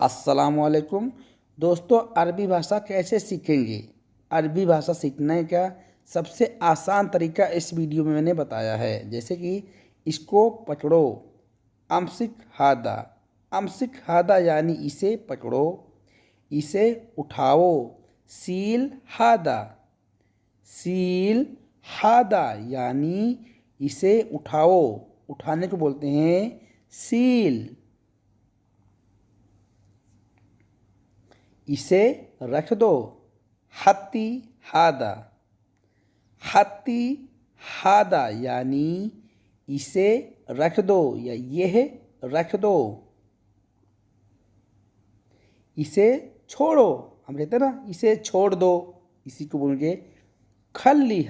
अस्सलामुअलैकुम दोस्तों, अरबी भाषा कैसे सीखेंगे। अरबी भाषा सीखने का सबसे आसान तरीका इस वीडियो में मैंने बताया है। जैसे कि इसको पकड़ो, अमसिक हादा यानी इसे पकड़ो। इसे उठाओ, सील हादा यानी इसे उठाओ। उठाने को बोलते हैं सील। इसे रख दो, हत्ती हादा यानी इसे रख दो या यह रख दो। इसे छोड़ो, हम कहते हैं ना इसे छोड़ दो, इसी को बोलेंगे खल्ली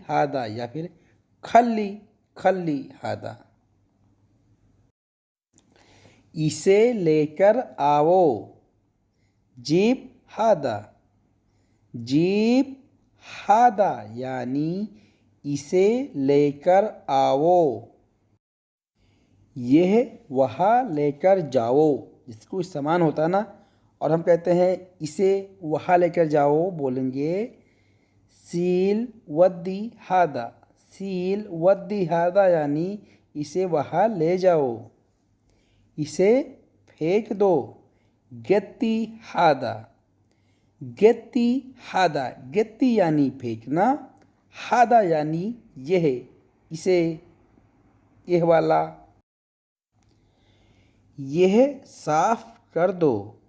हादा या फिर खल्ली हादा। इसे लेकर आओ, जीप हादा यानी इसे लेकर आओ। यह वहाँ लेकर जाओ, जिससे कोई सामान होता है ना, और हम कहते हैं इसे वहाँ लेकर जाओ, बोलेंगे सील वद्दी हादा यानी इसे वहाँ ले जाओ। इसे फेंक दो, गेत्ती यानी फेंकना, हादा यानी यह, इसे, यह वाला। यह साफ कर दो,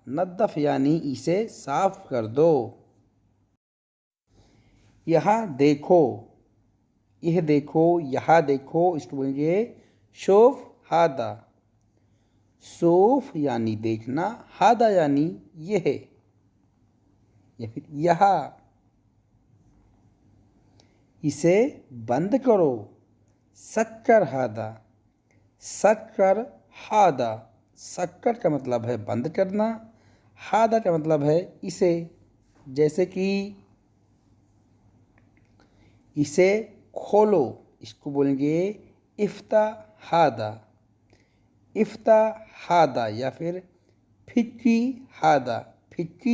नद्दफ यानी इसे साफ कर दो। यहाँ देखो, यह देखो, यहाँ देखो, इसको बोलेंगे शोफ यानी देखना, हादा यानी यह या फिर यहाँ। इसे बंद करो, शक्कर का मतलब है बंद करना, हादा का मतलब है इसे। जैसे कि इसे खोलो, इसको बोलेंगे इफ्ता हादा या फिर फिक्की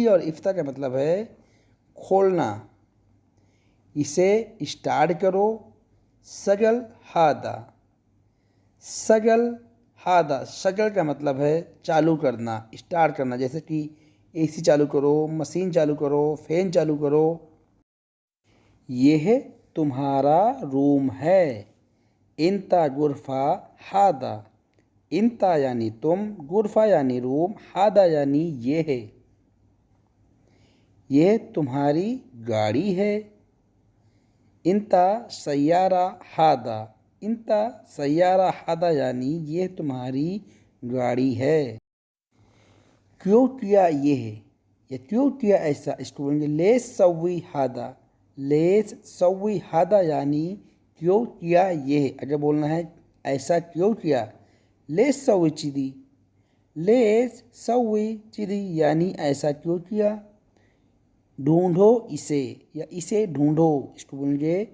और इफ्ता का मतलब है खोलना। इसे स्टार्ट करो, सगल का मतलब है चालू करना, स्टार्ट करना। जैसे कि एसी चालू करो, मशीन चालू करो, फैन चालू करो। यह तुम्हारा रूम है, इंता गुरफा हादा। इंता यानी तुम, गुरफा यानी रूम, हादा यानी यह है। यह तुम्हारी गाड़ी है, इंता सैयारा हादा यानी यह तुम्हारी गाड़ी है। क्यों किया यह या क्यों किया ऐसा, इसको बोलेंगे लेस सवी हादा यानी क्यों किया यह। अगर बोलना है ऐसा क्यों किया, लेस सवी चिदी यानी ऐसा क्यों किया। ढूंढो इसे या इसे ढूंढो, इसको बोलेंगे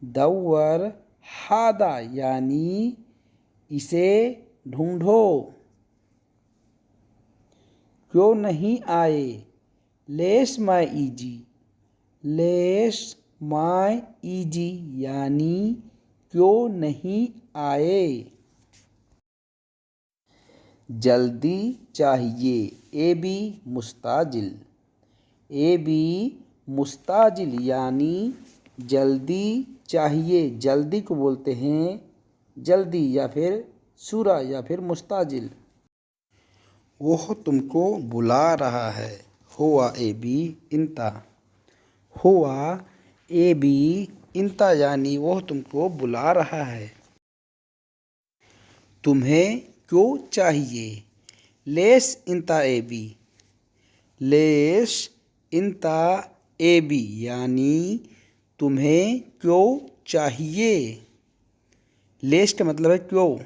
दव्वर हादा यानी इसे ढूंढो। क्यों नहीं आए, लेस माई इजी यानी क्यों नहीं आए। जल्दी चाहिए, मुस्ताजिल यानी जल्दी चाहिए। जल्दी को बोलते हैं जल्दी या फिर सूरा या फिर मुस्ताजिल। वह तुमको बुला रहा है, हुआ इंता यानी वह तुमको बुला रहा है। तुम्हें क्यों चाहिए, लेस इंता एबी यानी तुम्हें क्यों चाहिए। लेस का मतलब है क्यों।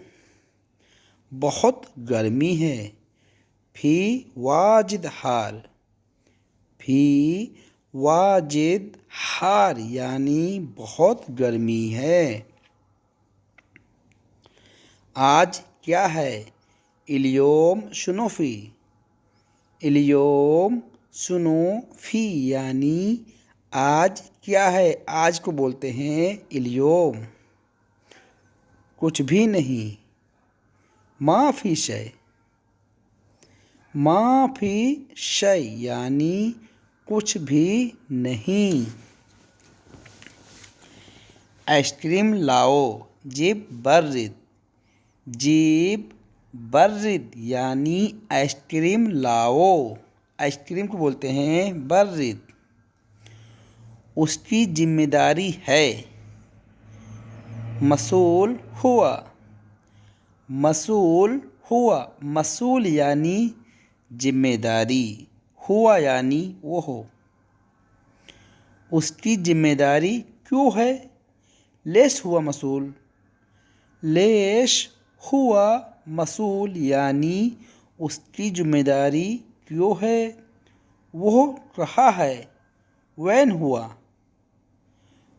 बहुत गर्मी है, फी वाजिद हार वाजिद हार यानी बहुत गर्मी है। आज क्या है? इल्योम शुनोफी। इल्योम शुनोफी यानी आज क्या है। आज को बोलते हैं इल्योम। कुछ भी नहीं। माफ़ी शय। माफ़ी शय यानी कुछ भी नहीं। आइसक्रीम लाओ। जीब बर्रिद। जीब बर्रिद यानी आइसक्रीम लाओ। आइसक्रीम को बोलते हैं बर्रिद। उसकी जिम्मेदारी है। मसूल हुआ। मसूल हुआ। मसूल यानी जिम्मेदारी, हुआ यानी वो हो। उसकी जिम्मेदारी क्यों है? लेश हुआ मसूल। लेश हुआ मसूल यानी उसकी जिम्मेदारी क्यों है। वो कहा है। वैन हुआ।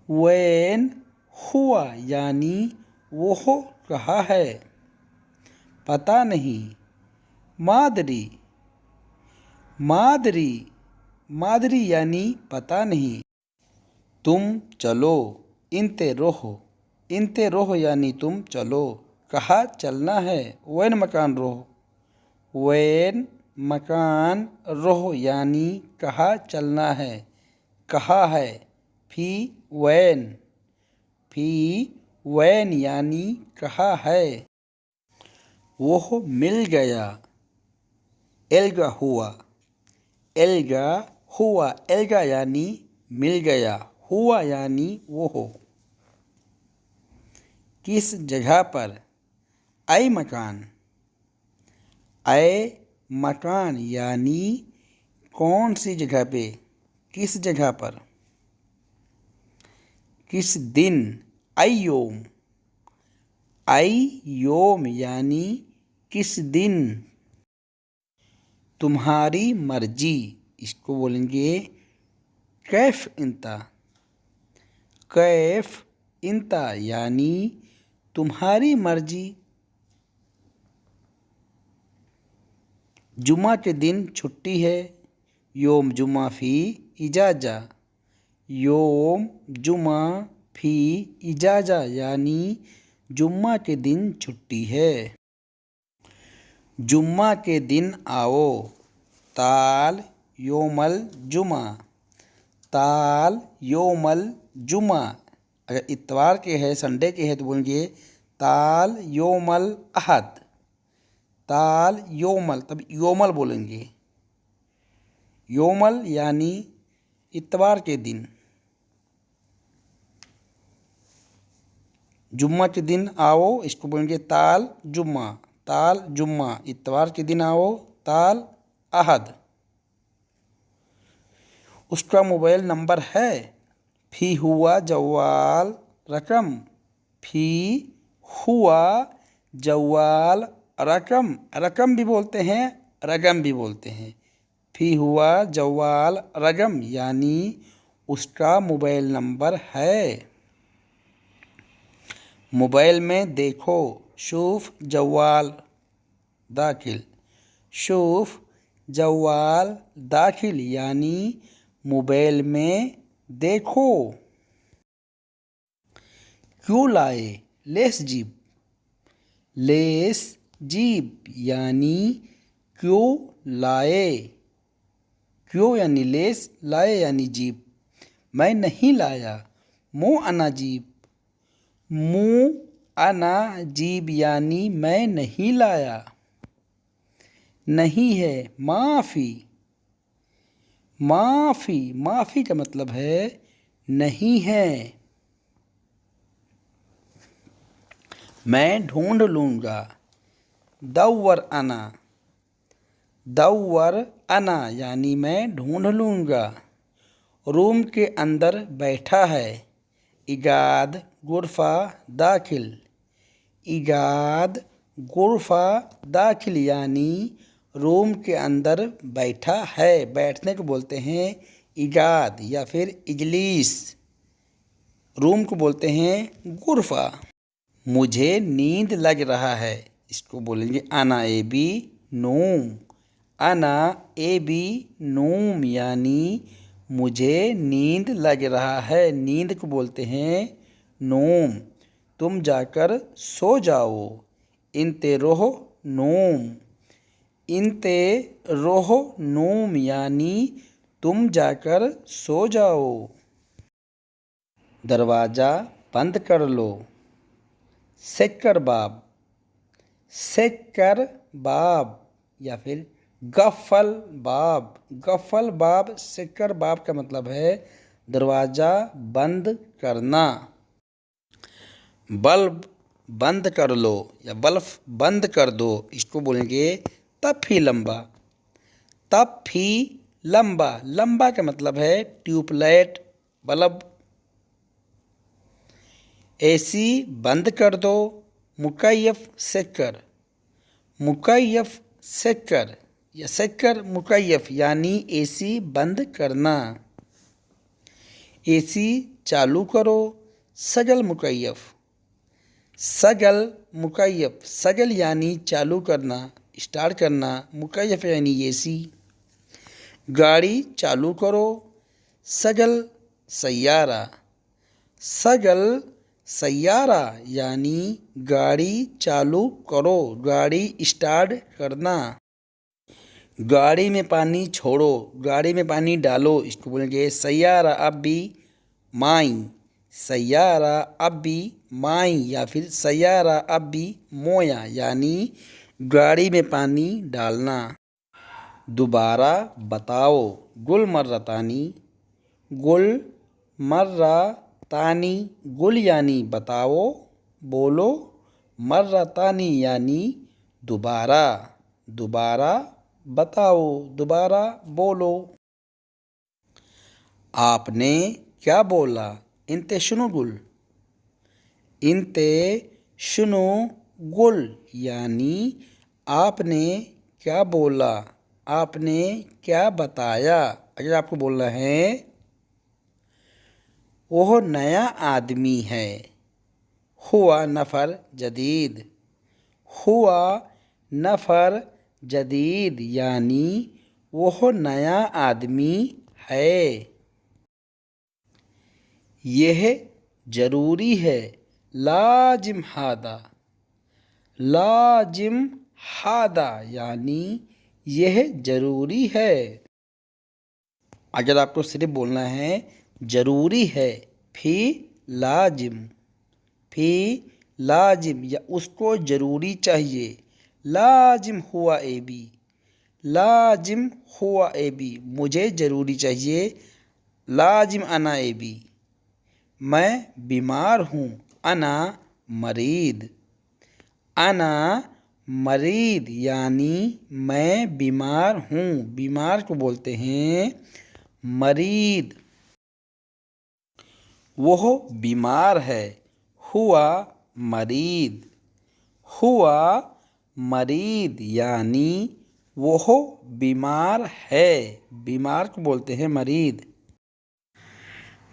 वैन हुआ यानी वो कहा है। पता नहीं। मादरी। मादरी। मादरी यानी पता नहीं। तुम चलो। इनते रोहो। इनते रोहो यानी तुम चलो। कहा चलना है। वैन मकान रोहो। वैन मकान रोहो यानी कहा चलना है, कहा है। फी वैन। फी वैन यानी कहा है। वो मिल गया। एल्गा हुआ। एल्गा हुआ। एल्गा यानी मिल गया, हुआ यानी वो हो। किस जगह पर? आई मकान। आए मकान यानी कौन सी जगह पे, किस जगह पर। किस दिन? आई योम। आई योम यानी किस दिन। तुम्हारी मर्जी, इसको बोलेंगे कैफ इंता। कैफ इंता यानी तुम्हारी मर्जी। जुमा के दिन छुट्टी है। योम जुमा फ़ी इजाज़ा। योम जुमा फ़ी इजाज़ा यानी जुम्मा के दिन छुट्टी है। जुम्मा के दिन आओ। ताल योमल जुमा। ताल योमल जुमा। अगर इतवार के है, संडे के है तो बोलेंगे ताल योमल अहद। ताल योमल, तब योमल बोलेंगे। योमल यानी इतवार के दिन। जुम्मा के दिन आओ, इसको बोलेंगे ताल जुम्मा। ताल जुम्मा। इतवार के दिन आओ, ताल अहद। उसका मोबाइल नंबर है। फ़ी हुआ जवाल रकम। फ़ी हुआ जवाल रकम। रकम भी बोलते हैं, रकम भी बोलते हैं। फ़ी हुआ जवाल रकम यानी उसका मोबाइल नंबर है। मोबाइल में देखो। शूफ जवाल दाखिल। शूफ जवाल दाखिल यानी मोबाइल में देखो। क्यों लाए? Less jeep. लेस जीप यानी क्यों लाए। क्यों यानी लेस, लाए यानी जीप। मैं नहीं लाया। मुँह अना जीप। मुँह अना जीप यानी मैं नहीं लाया। नहीं है। माफ़ी। माफ़ी। माफ़ी का मतलब है नहीं है। मैं ढूंढ लूँगा। दौवर अना। दौवर अना यानी मैं ढूंढ लूँगा। रूम के अंदर बैठा है। इगाद गुरफ़ा दाखिल। इगाद गुरफ़ा दाखिल यानी रूम के अंदर बैठा है। बैठने को बोलते हैं इजाद या फिर इजलिस। रूम को बोलते हैं गुरफा। मुझे नींद लग रहा है, इसको बोलेंगे अना ए बी नूम। अना ए बी नूम यानी मुझे नींद लग रहा है। नींद को बोलते हैं नूम। तुम जाकर सो जाओ। इनते रोह नूम। इनते रोह नूम यानी तुम जाकर सो जाओ। दरवाज़ा बंद कर लो। सेक्कर बाब। सेक्कर बाब या फिर गफल बाब। गफल बाब सेक्कर बाब का मतलब है दरवाज़ा बंद करना। बल्ब बंद कर लो या बल्ब बंद कर दो, इसको बोलेंगे तफी लंबा। तफी लंबा। लंबा का मतलब है ट्यूबलाइट बल्ब। एसी बंद कर दो। मुकैयफ सेक्कर। मुकैयफ सेक्कर या सेक्कर मुकैयफ यानी एसी बंद करना। एसी चालू करो। सजल मुकैयफ। सजल मुकैयफ। सजल यानी चालू करना, स्टार्ट करना। मुकैयफ यानी एसी। गाड़ी चालू करो। सजल सैयारा। सजल सैयारा यानी गाड़ी चालू करो, गाड़ी स्टार्ट करना। गाड़ी में पानी छोड़ो। गाड़ी में पानी डालो, इसको बोलेंगे सैयारा अब भी माई। सैयारा अब भी माई या फिर सैयारा अब भी मोया यानी गाड़ी में पानी डालना। दोबारा बताओ। गुल मर्रा तानी। गुल मर्रा तानी। गुल यानी बताओ, बोलो। मर्रा तानी यानी दोबारा। दोबारा बताओ, दोबारा बोलो। आपने क्या बोला? इनते शुनु गुल। इनते शुनु गुल यानी आपने क्या बोला, आपने क्या बताया। अगर आपको बोलना है वह नया आदमी है। हुआ नफ़र जदीद। हुआ नफ़र जदीद यानी वह नया आदमी है। यह ज़रूरी है। लाजिम हादा। लाजिम हादा यानी यह ज़रूरी है। अगर आपको सिर्फ बोलना है ज़रूरी है, फी लाजिम। फी लाजिम या उसको ज़रूरी चाहिए। लाजिम हुआ ए बी। लाजिम हुआ ए बी मुझे ज़रूरी चाहिए। लाजिम अना ए बी मैं बीमार हूँ। अना मरीद। अना मरीद यानी मैं बीमार हूँ। बीमार को बोलते हैं मरीद। वह बीमार है। हुआ मरीद। हुआ मरीद यानी वह बीमार है। बीमार को बोलते हैं मरीद।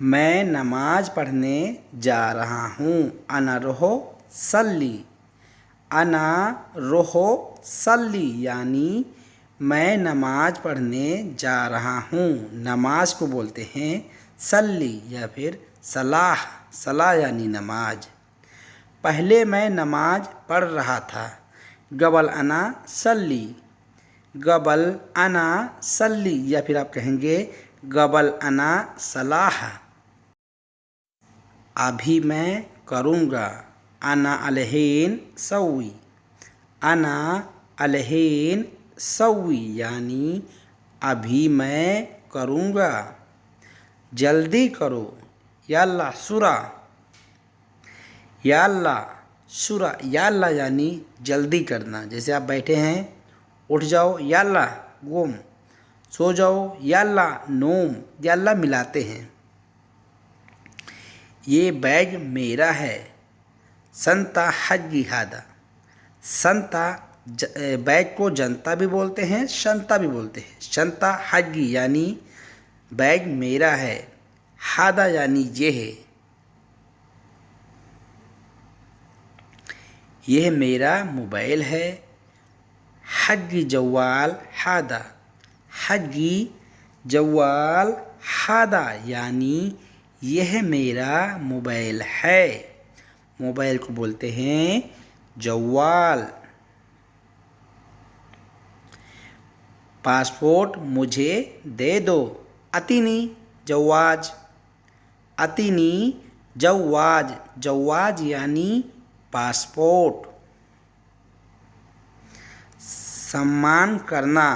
मैं नमाज पढ़ने जा रहा हूँ। अना रोहो सल्ली। अना रोहो सल्ली यानी मैं नमाज पढ़ने जा रहा हूँ। नमाज को बोलते हैं सल्ली या फिर सलाह। सलाह यानी नमाज। पहले मैं नमाज पढ़ रहा था। गबल अना सल्ली। गबल अना सल्ली या फिर आप कहेंगे गबल अना सलाह। अभी मैं करूँगा। अना अलहीन सवी। अना अलहीन सवी यानी अभी मैं करूँगा। जल्दी करो। याल्ला सुरा। याल्ला सुरा। याल्ला यानी जल्दी करना। जैसे आप बैठे हैं, उठ जाओ याल्ला गोम। सो जाओ याल्ला नोम। याल्ला मिलाते हैं। ये बैग मेरा है। संता हज्जी हादा। संता बैग को जनता भी बोलते हैं, शंता भी बोलते हैं। शंता हज्जी यानी बैग मेरा है। हादा यानी ये है। यह मेरा मोबाइल है। हग्गी जवाल हादा। हग्गी जवाल हादा यानी यह मेरा मोबाइल है। मोबाइल को बोलते हैं जवाल। पासपोर्ट मुझे दे दो। अतिनी जवाज। अतिनी जवाज। जवाज यानी पासपोर्ट। सम्मान करना,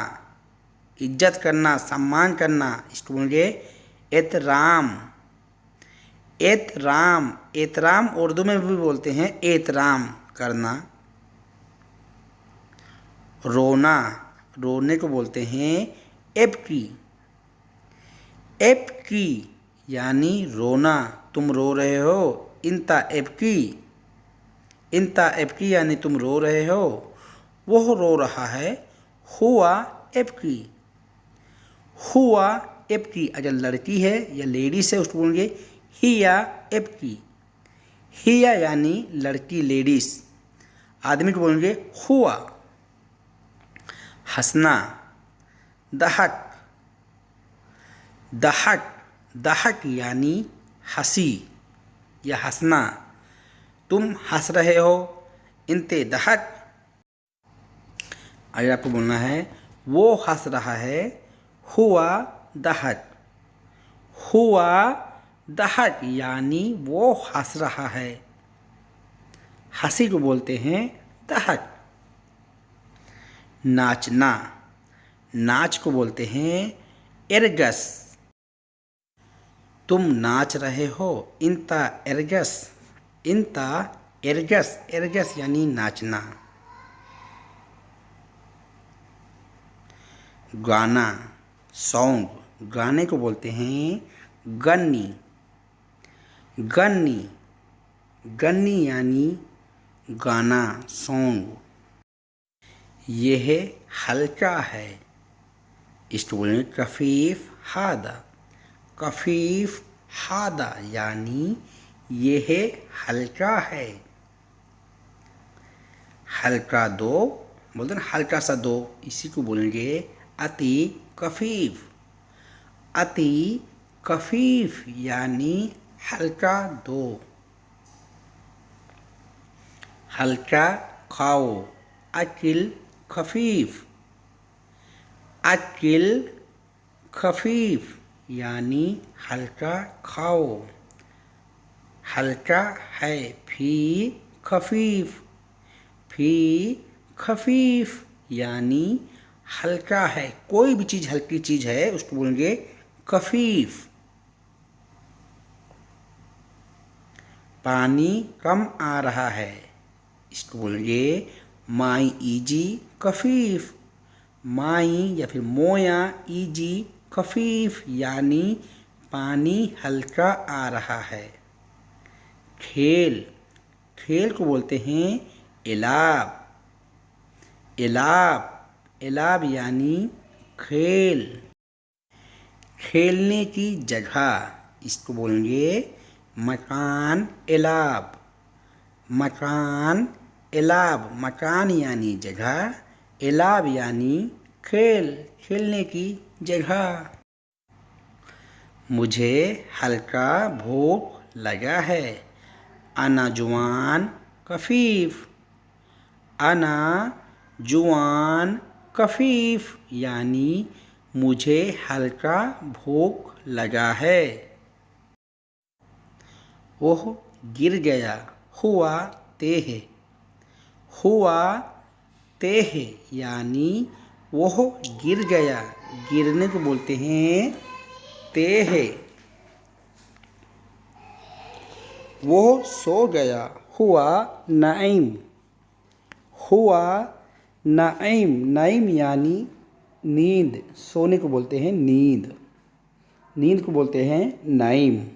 इज्जत करना, सम्मान करना, इसको बोलेंगे एहतराम। एहतराम। एहतराम उर्दू में भी बोलते हैं एहतराम करना। रोना, रोने को बोलते हैं एबकी। एबकी यानी रोना, तुम रो रहे हो। इंता एबकी। इंता एबकी यानी तुम रो रहे हो, वह रो रहा है। हुआ एबकी। हुआ एबकी अगर लड़की है या लेडीज है उसको बोलेंगे हिया एबकी। हिया यानी लड़की लेडीज। आदमी को बोलेंगे हुआ। हंसना, दहक। दहक। दहक यानी हंसी या हंसना, तुम हंस रहे हो। इंते दहक। अगर आपको बोलना है वो हंस रहा है, हुआ दहक। हुआ दहक यानी वो हंस रहा है। हंसी को बोलते हैं दहक। नाचना, नाच को बोलते हैं एरगस। तुम नाच रहे हो। इंता एरगस। इंता एरगस। एरगस यानी नाचना। गाना, सॉन्ग। गाने को बोलते हैं गन्नी। गन्नी। गन्नी यानी गाना, सॉन्ग। यह हल्का है, इसको बोलेंगे कफीफ हादा। कफीफ हादा यानी यह हल्का है। हल्का दो बोलते हैं, हल्का सा दो, इसी को बोलेंगे अति कफीफ। अति कफीफ यानी हल्का दो। हल्का खाओ, अकिल खफीफ। अकिल खफीफ यानी हल्का खाओ। हल्का है, फी खफीफ। फी खफीफ यानी हल्का है, कोई भी चीज़ हल्की चीज़ है उसको बोलेंगे खफीफ। पानी कम आ रहा है, इसको बोलेंगे माई ईजी खफीफ। माई या फिर मोया ईजी खफीफ यानी पानी हल्का आ रहा है। खेल, खेल को बोलते हैं इलाब। इलाब। इलाब यानी खेल। खेलने की जगह, इसको बोलेंगे मकान इलाब। मकान इलाब। मकान यानी जगह, इलाब यानी खेल, खेलने की जगह। मुझे हल्का भूख लगा है। अना जुआन कफीफ। अना जुआन कफीफ यानी मुझे हल्का भूख लगा है। वह गिर गया, हुआ तेह। हुआ तेह यानी वह गिर गया, गिरने को बोलते हैं तेह। वो सो गया, हुआ नाइम। हुआ नाइम। नाइम यानी नींद, सोने को बोलते हैं नींद। नींद को बोलते हैं नाइम।